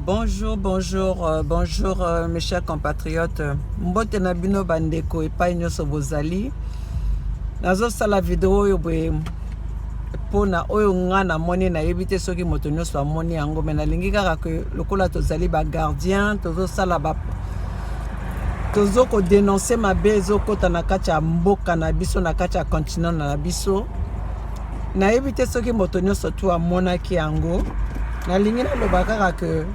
Bonjour, bonjour, bonjour mes chers compatriotes. Mbote na bino bandeko epai nyonso bozali. Nazo sala video oyo boye pona oyo nga na moni na yebite soki moto nyonso amoni yango me nalingi kaka ke lokola tozali ba gardien tozo sala ba tozo ko dénoncer mabe ezokota na kati ya mboka na biso na kati ya continent na biso. Na yebite soki moto nyonso tu amonaki yango. Nalingi na loba kaka ke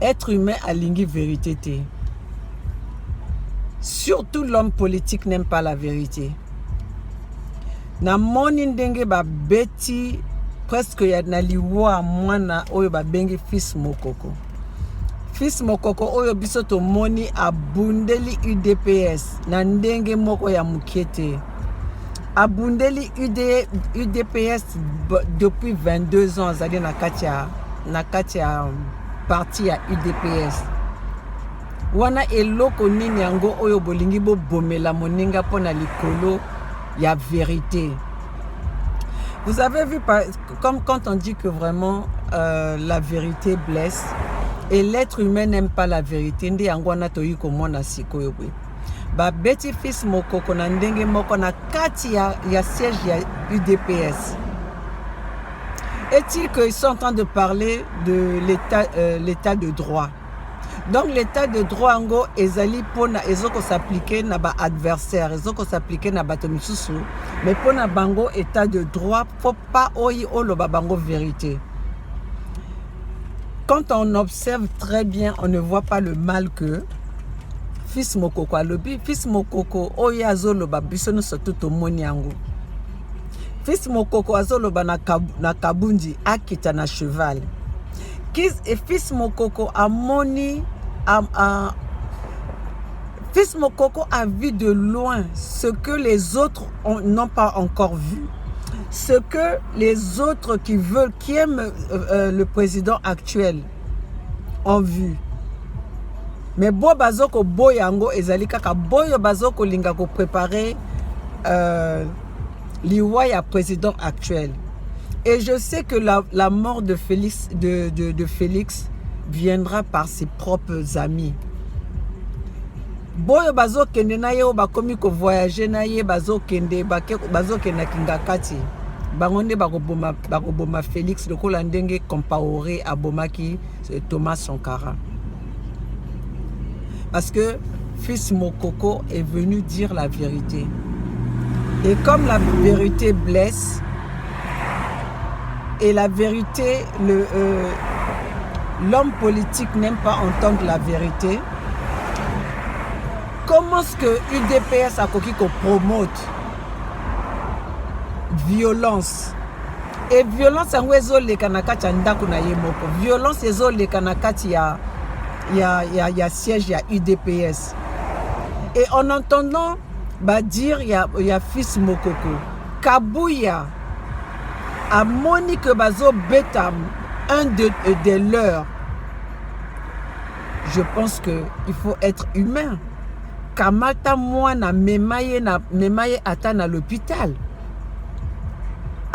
être humain alingi vérité. Surtout l'homme politique n'aime pas la vérité. Na moni ndenge ba beti presque ya na liwa mwana oyo ba bengi fils mokoko. Fils mokoko oyo biso to moni abundeli UDPS na ndenge moko ya mukete. Abundeli UDPS depuis 22 ans azali na kati ya parti ya UDPS. Wana eloko nini yango oyo bolingi bo bomela moninga pona likolo ya vérité. Vous avez vu, comme quand on dit que vraiment la vérité blesse et l'être humain n'aime pas la vérité, ndi yango wana toyi komona sikoyo bwe. Ba beti fils mokoko na ndenge moko na kati ya siège ya UDPS. Est-il qu'ils sont en train de parler de l'état de droit? Donc l'état de droit ngo ezali pona ezoko s'appliquer na ba adversaire, ezoko s'appliquer na bato misusu, mais pona bango état de droit faut pas oyi oloba bango vérité. Quand on observe très bien, on ne voit pas le mal que fils mokoko alobi, fils mokoko oyi azoloba biso no surtout to moni yango. Fils mokoko azoloba na kabundi akita na cheval. Et fils mokoko a moni fils mokoko a vu de loin ce que les autres n'ont pas encore vu. Ce que les autres qui aiment le président actuel ont vu. Mais bo bazoko boyango ezali kaka boyo bazoko linga ko préparer liwa ya président actuel. Et je sais que la mort de Félix, de Félix viendra par ses propres amis. Boyo bazo kende na ye ba komi ko voyager na ye bazo kende bazo kende kingakati. Bangonde bakoboma Félix lokola ndenge Compaoré abomaki Thomas Sankara. Parce que fils Mokoko est venu dire la vérité. Et comme la vérité blesse, et la vérité, l'homme politique n'aime pas entendre la vérité, comment est-ce que UDPS a koki ko promote violence? Et violence yango ezoleka na kati ya ndako na ye moko. Violence ezoleka na kati ya siège ya UDPS. Et en entendant dire il y a fils Mokoko Kabouya a moni que bazo betam un de leurs. Je pense que il faut être humain. Kamata mwana memaye ata na l'hôpital.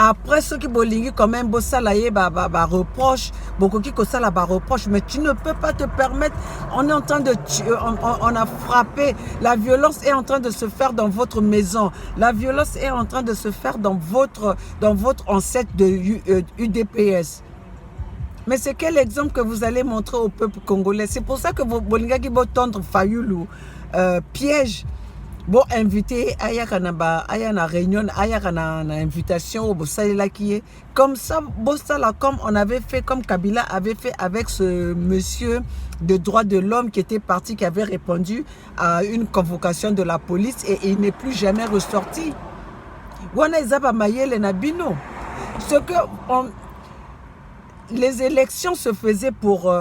Après ce qui bolingi quand même bosalaye ba reproche, beaucoup qui kosala ba reproche, mais tu ne peux pas te permettre. On est en train de tuer, on a frappé. La violence est en train de se faire dans votre maison. La violence est en train de se faire dans votre ancêtre de UDPS. Mais c'est quel exemple que vous allez montrer au peuple congolais? C'est pour ça que bolinga qui bo tendre Fayulu piège. Bon invité ayaka na réunion ayaka na invitation au bosalila qui est comme ça bosala comme on avait fait, comme Kabila avait fait avec ce monsieur de droits de l'homme qui était parti, qui avait répondu à une convocation de la police et il n'est plus jamais ressorti. Wana izaba mayele na bino. Ce que les élections se faisaient pour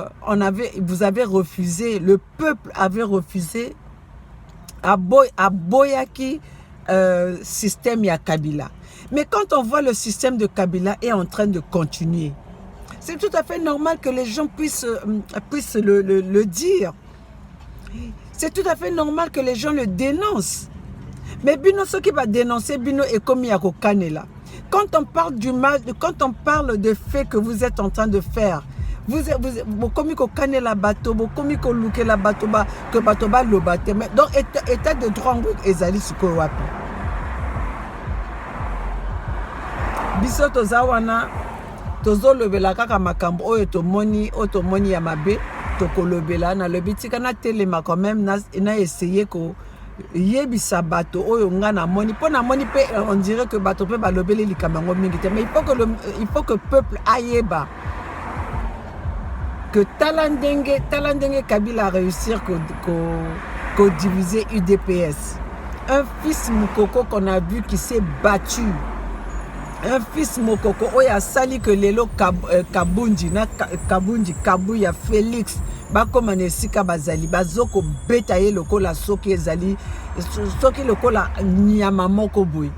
vous avez refusé, le peuple avait refusé à boyaki système ya Kabila. Mais quand on voit le système de Kabila est en train de continuer, c'est tout à fait normal que les gens puissent le dire. C'est tout à fait normal que les gens le dénoncent. Mais bino ce qui va dénoncer bino est comme yako kanela. Quand on parle du mal, quand on parle de faits que vous êtes en train de faire, vous commis ko kane la bateau, vous commis ko louke la bateau ba que bateau ba lobate. Mais donc état de droit ezali siko wapi. Biso tozawana tozo lobela kaka makambo oyo tomoni ya mabe to kolobela na lobitika na telema quand même na essayer ko yebisa bato oyo nga na moni po na moni pe on dirait que bato pe ba lobeli likamango mingi te, mais il faut que peuple ayeba que talandenge Kabila a réussir que diviser UDPS. Un fils Moukoko qu'on a vu qui s'est battu. Un fils Mokoko oya sali que lelo Kabunji na Kabuya Félix bakoma nesika bazali bazoko betaye lokola soki ezali soki lokola nyama moko boy.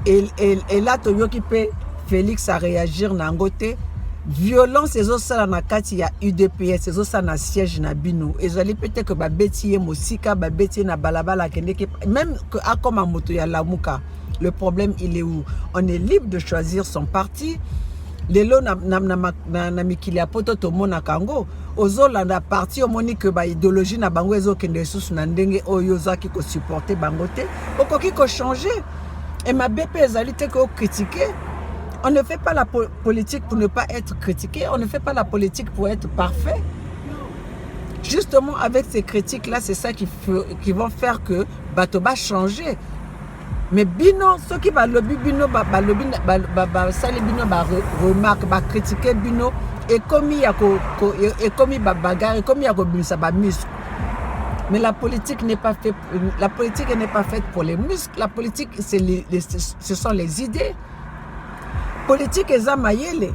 Et là toyoki pe Félix a réagir na ngote violence ezosala na kati ya UDPS ezosala na siège na bino ezali peut-être que babeti mosika babeti na balabala kendeke même que akoma moto ya lamuka. Le problème, il est où? On est libre de choisir son parti. Lelo na mikili ya poto to mona kango. Ozola na parti o moni que ba idéologie na bango ezo kende susu na ndenge oyo zaki ko supporter bangote. Okoki ko changer. Et ma BP ezali te ko critiquer. On ne fait pas la politique pour ne pas être critiqué. On ne fait pas la politique pour être parfait. Justement, avec ces critiques-là, c'est ça qui vont faire que bato va changer. Mais bino, ceux qui va lobby bino, sali bino, remarque, critiquer bino, et comme il y a bagarre, et comme il y a muscle. Mais la politique n'est pas faite. La politique n'est pas faite pour les muscles. La politique, ce sont les idées. Politique est zamayele.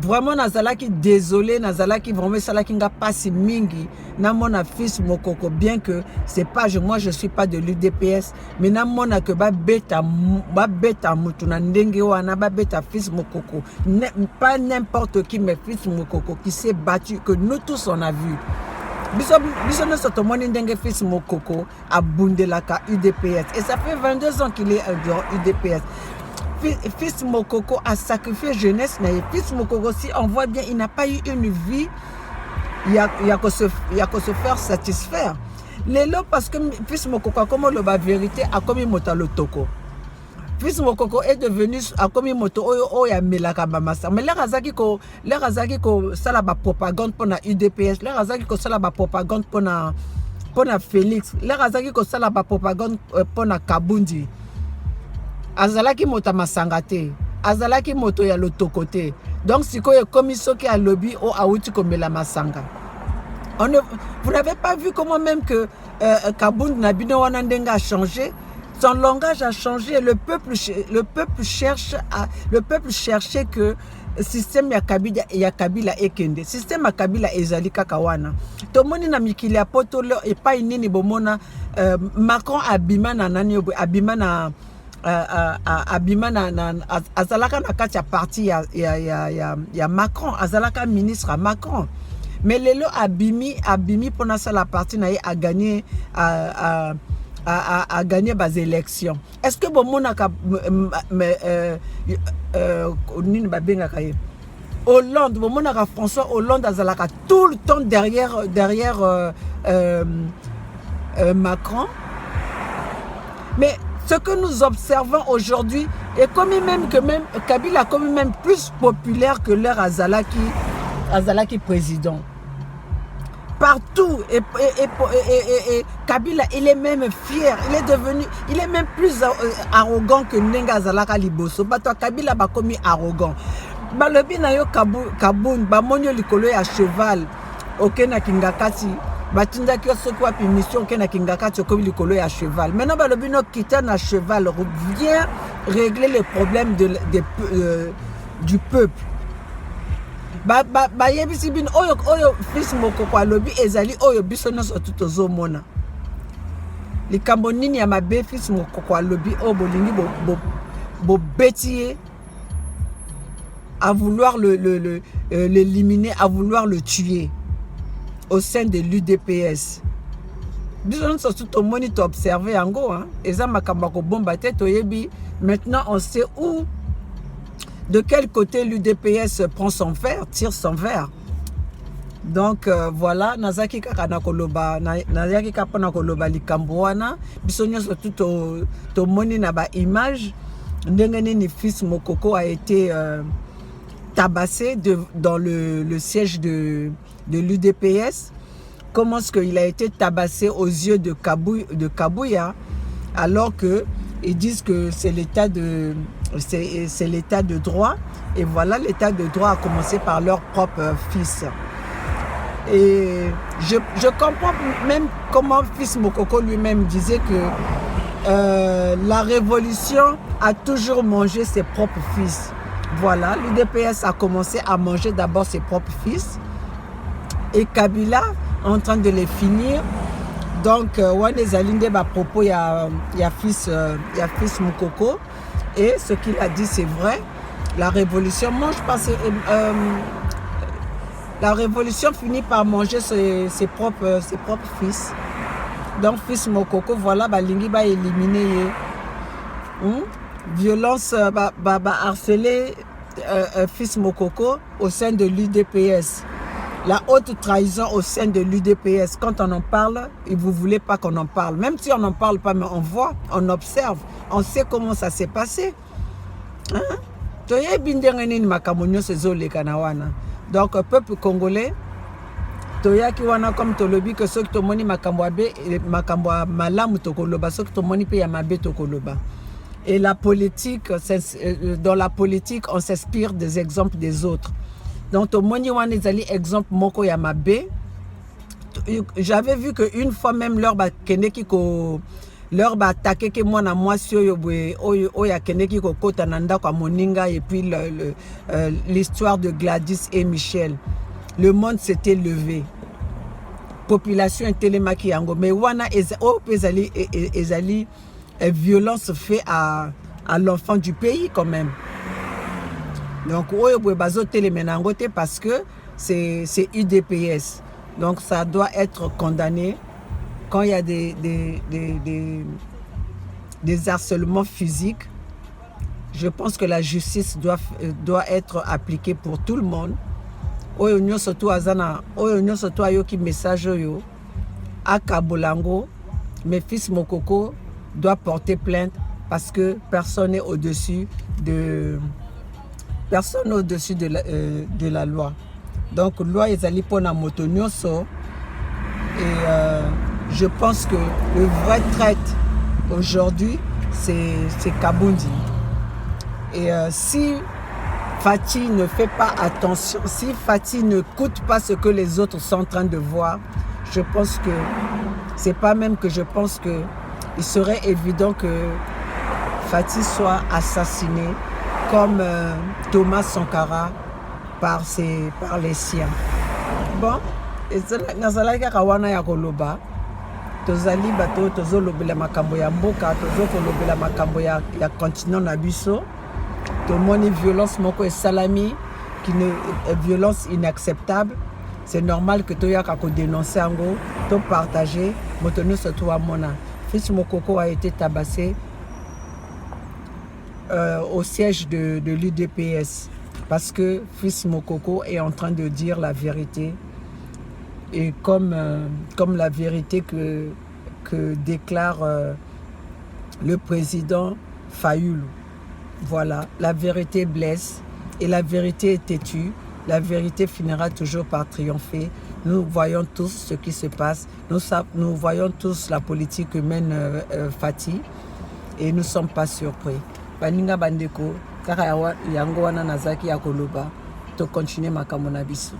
Vraiment nazalaki désolé, nazalaki vraiment salaki nga pasi mingi na mona fils Mokoko, bien que c'est pas moi je suis pas de l'UDPS, mais na mona que ba beta mutu na ndenge wana ba beta fils Mokoko, pas n'importe qui, mais fils Mokoko qui s'est battu, que nous tous on a vu. Biso no soto moni ndenge fils Mokoko a bundelaka UDPS et ça fait 22 ans qu'il est dans UDPS. Fils Mokoko a sacrifié jeunesse. Fils Mokoko, si on voit bien, il n'a pas eu une vie. Il y a que se faire satisfaire. Lelo, parce que Fils Mokoko, comme le la vérité, a commis moto le toko. Fils Mokoko est devenu a commis moto oya melaka bamasa. Mais les razaki ko sala ba propagande pour na UDPS. Les razaki ko sala ba propagande pour na Félix. Les razaki ko sala ba propagande pour na Kabundi. Azalaki moto masangate, azalaki moto ya lotokote. Donc si ko komi soki a lobby o auti komela masanga. Vous n'avez pas vu comment même que Kabund Nabino Wanandenga a changé, son langage a changé. Le peuple cherchait que le système ya Kabila ekende. Système ya Kabila ezali kakawana. Tomoni na mikili ya poto lo e pa inini bomona Macron abima na nani abima na azalaka na kati ya parti ya Macron, azalaka ministre à Macron. Mais lelo abimi pour na la partie na a gagné bas élections. Est-ce que bon monaka Hollande, bon monaka François Hollande azalaka tout le temps derrière Macron. Mais ce que nous observons aujourd'hui est comme même que Kabila comme même plus populaire que leur Azalaki président. Partout et Kabila il est même fier, il est même plus arrogant que Nenga Azalaka Liboso. Bato Kabila ba komi arrogant. Balobi na yo Kabun ba monyo likolo ya cheval okena kingakati. Batinda ki soko api mission kena kingakati okomi likolo ya cheval. Maintenant balobi no kita na cheval vient régler les problèmes du peuple. Yebisi bin oyo fils Mokoko alobi ezali oyo biso nyonso tutozomona. Likambo nini ya mabe fils Mokoko alobi o bolingi bo betier à vouloir l'éliminer, à vouloir le tuer au sein de l'UDPS. Biso nyonso tutomoni to observer yango hein. Eza makambo ko bomba tete oyebi. Maintenant on sait où de quel côté l'UDPS prend son verre, tire son verre. Donc voilà, nazaki kaka na koloba, nazaki kaka na koloba likambo wana, biso nyonso tout to moni na ba image, ndenge nini Fils Mokoko a été tabassé dans le siège de l'UDPS. Comment est-ce qu'il a été tabassé aux yeux de Kabouya, alors que ils disent que c'est l'état de droit. Et voilà, l'état de droit a commencé par leur propre fils. Et je comprends même comment Fils Mokoko lui-même disait que la révolution a toujours mangé ses propres fils. Voilà, l'UDPS a commencé à manger d'abord ses propres fils. Et Kabila est en train de les finir. Donc, Wane Zalinde à propos, il y a Fils Mokoko. Et ce qu'il a dit, c'est vrai. La révolution mange pas la révolution finit par manger ses propres fils. Donc, Fils Mokoko, voilà, Balingi va éliminer. Violence, harceler Fils Mokoko au sein de l'UDPS. La haute trahison au sein de l'UDPS. Quand on en parle, et vous ne voulez pas qu'on en parle. Même si on n'en parle pas, mais on voit, on observe, on sait comment ça s'est passé. Donc, peuple congolais, toya ki wana comme tolobi que ceux qui tomoni makambwa malamu tokoloba, ceux qui tomoni pe yamabe tokoloba. Et la politique, dans la politique, on s'inspire des exemples des autres. Donc, tomoni wana ezali exemple moko yamabe. J'avais vu qu'une fois même leur attaqué que moi na mwasi oya kendeki ko kota nanda kwa moninga, et puis l'histoire de Gladys et Michel. Le monde s'était levé. Population telemaki yango, mais wana ezali violence fait à l'enfant du pays quand même. Donc oyo boye bazo telemenango te parce que c'est UDPS. Donc ça doit être condamné. Quand il y a des harcèlements physiques, je pense que la justice doit être appliquée pour tout le monde. Oyo nyonso to azana, oyo nyonso to ayoki message oyo akabolango, mais Fils Mokoko doit porter plainte parce que personne n'est au-dessus de la loi. Donc loi ezali pona moto nyonso. Et je pense que le vrai traite aujourd'hui, c'est Kabundi. Et si Fati ne fait pas attention, si Fati ne coûte pas ce que les autres sont en train de voir, je pense que, c'est pas même que je pense que il serait évident que Fati soit assassiné comme Thomas Sankara par les siens. Bon. Nazalaki kaka wana ya koloba, tozali bato tozolobela makambo ya mboka, tozokolobela makambo ya continent na biso. Tomoni violence moko esalami qui ne violence inacceptable. C'est normal que toyaka ko dénoncer yango, to partager, moto nyonso to amona. Fils Mokoko a été tabassé au siège de l'UDPS parce que Fils Mokoko est en train de dire la vérité. Et comme la vérité que déclare le président Fayoulou. Voilà, la vérité blesse et la vérité est têtue. La vérité finira toujours par triompher. Nous voyons tous ce qui se passe. Nous voyons tous la politique que mène Fati et nous ne sommes pas surpris. Baninga bandeko, kaka yango wana nazaki ya koloba, to continuer makambo na biso.